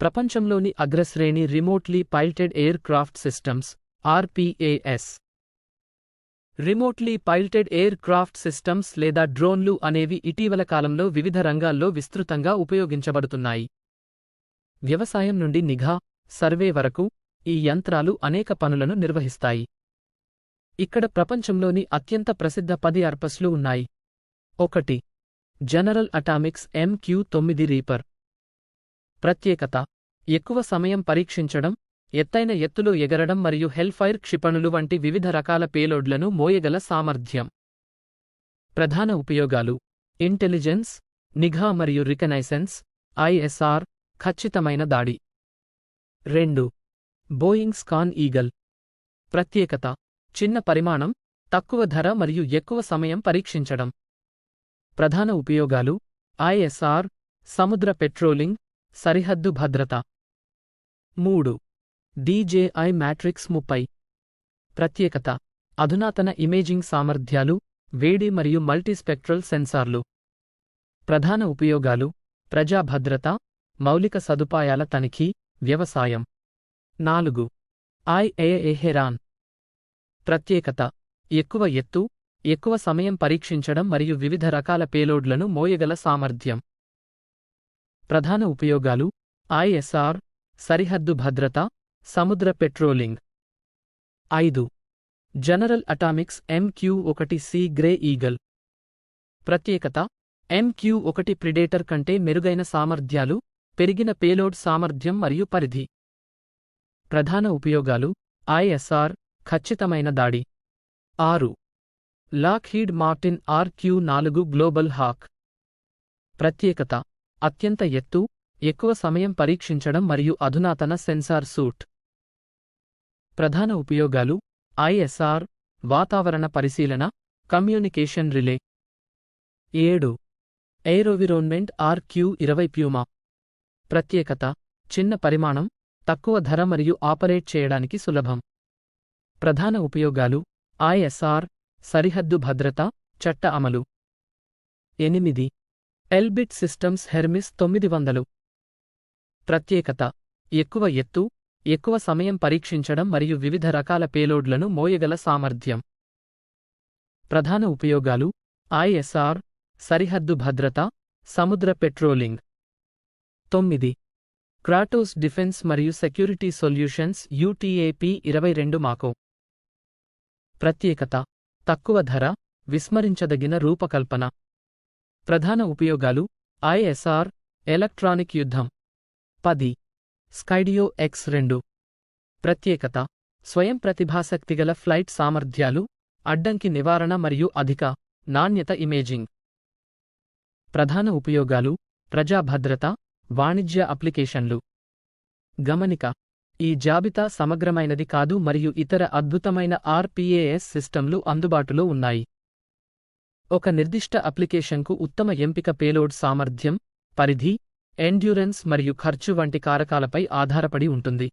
ప్రపంచంలోని అగ్రశ్రేణి remotely piloted aircraft systems RPAS. Remotely piloted aircraft systems లేదా డ్రోన్లు అనేవి ఇటీవల కాలంలో వివిధ రంగాల్లో విస్తృతంగా ఉపయోగించబడుతున్నాయి. వ్యవసాయం నుండి నిఘా, సర్వే వరకు ఈ యంత్రాలు అనేక పనులను నిర్వహిస్తాయి. ఇక్కడ ప్రపంచంలోని అత్యంత ప్రసిద్ధ 10 అర్పస్లు ఉన్నాయి. 1. General atomics MQ-9 reaper. ప్రత్యేకత: ఎక్కువ సమయం పరీక్షించడం, ఎత్తైన ఎత్తులో ఎగరడం మరియు హెల్ఫైర్ క్షిపణులు వంటి వివిధ రకాల పేలోడ్లను మోయగల సామర్థ్యం. ప్రధాన ఉపయోగాలు: ఇంటెలిజెన్స్, నిఘా మరియు రికనైసెన్స్, ISR, ఖచ్చితమైన దాడి. 2. Boeing scan eagle. ప్రత్యేకత: చిన్న పరిమాణం, తక్కువ ధర మరియు ఎక్కువ సమయం పరీక్షించడం. ప్రధాన ఉపయోగాలు: ISR, సముద్ర పెట్రోలింగ్, సరిహద్దు భద్రత. 3. DJI matrix 30. ప్రత్యేకత: అధునాతన ఇమేజింగ్ సామర్థ్యాలు, వేడి మరియు మల్టీస్పెక్ట్రల్ సెన్సార్లు. ప్రధాన ఉపయోగాలు: ప్రజా భద్రత, మౌలిక సదుపాయాల తనిఖీ, వ్యవసాయం. 4. IAA heron. ప్రత్యేకత: ఎక్కువ ఎత్తు, ఎక్కువ సమయం పరీక్షించడం మరియు వివిధ రకాల పేలోడ్లను మోయగల సామర్థ్యం. ప్రధాన ఉపయోగాలు: ISR, సరిహద్దు భద్రత, సముద్ర patrolling. 5. General atomics MQ-1C grey eagle. ప్రత్యేకత: MQ-1 ప్రిడేటర్ కంటే మెరుగైన సామర్థ్యాలు, పెరిగిన పేలోడ్ సామర్థ్యం మరియు పరిధి. ప్రధాన ఉపయోగాలు: ISR, ఖచ్చితమైన దాడి. 6. Lockheed Martin RQ-4 Global Hawk. ప్రత్యేకత: అత్యంత ఎత్తు, ఎక్కువ సమయం పరీక్షించడం మరియు అధునాతన సెన్సార్ సూట్. ప్రధాన ఉపయోగాలు: ISR, వాతావరణ పరిశీలన, కమ్యూనికేషన్ రిలే. 7. ఏరోవిరోన్మెంట్ RQ-20 Puma. ప్రత్యేకత: చిన్న పరిమాణం, తక్కువ ధర మరియు ఆపరేట్ చేయడానికి సులభం. ప్రధాన ఉపయోగాలు: ISR, సరిహద్దు భద్రత, చట్ట అమలు. 8. Elbit systems Hermes 900. ప్రత్యేకత: ఎక్కువ ఎత్తు, ఎక్కువ సమయం పరీక్షించడం మరియు వివిధ రకాల పేలోడ్లను మోయగల సామర్థ్యం. ప్రధాన ఉపయోగాలు: ISR, సరిహద్దు భద్రత, సముద్ర పెట్రోలింగ్. 9. క్రాటోస్ డిఫెన్స్ మరియు సెక్యూరిటీ సొల్యూషన్స్ UTAP-22 మాకో. ప్రత్యేకత: తక్కువ ధర, విస్మరించదగిన రూపకల్పన. ప్రధాన ఉపయోగాలు: ISR, ఎలక్ట్రానిక్ యుద్ధం. 10. స్కైడియో X2. ప్రత్యేకత: స్వయం ప్రతిభాశక్తిగల ఫ్లైట్ సామర్థ్యాలు, అడ్డంకి నివారణ మరియు అధిక నాణ్యత ఇమేజింగ్. ప్రధాన ఉపయోగాలు: ప్రజా భద్రత, వాణిజ్య అప్లికేషన్లు. గమనిక: ఈ జాబితా సమగ్రమైనది కాదు మరియు ఇతర అద్భుతమైన RPAS సిస్టమ్లు అందుబాటులో ఉన్నాయి. ఒక నిర్దిష్ట అప్లికేషన్కు ఉత్తమ ఎంపిక పేలోడ్ సామర్థ్యం, పరిధి, ఎండ్యూరెన్స్ మరియు ఖర్చు వంటి కారకాలపై ఆధారపడి ఉంటుంది.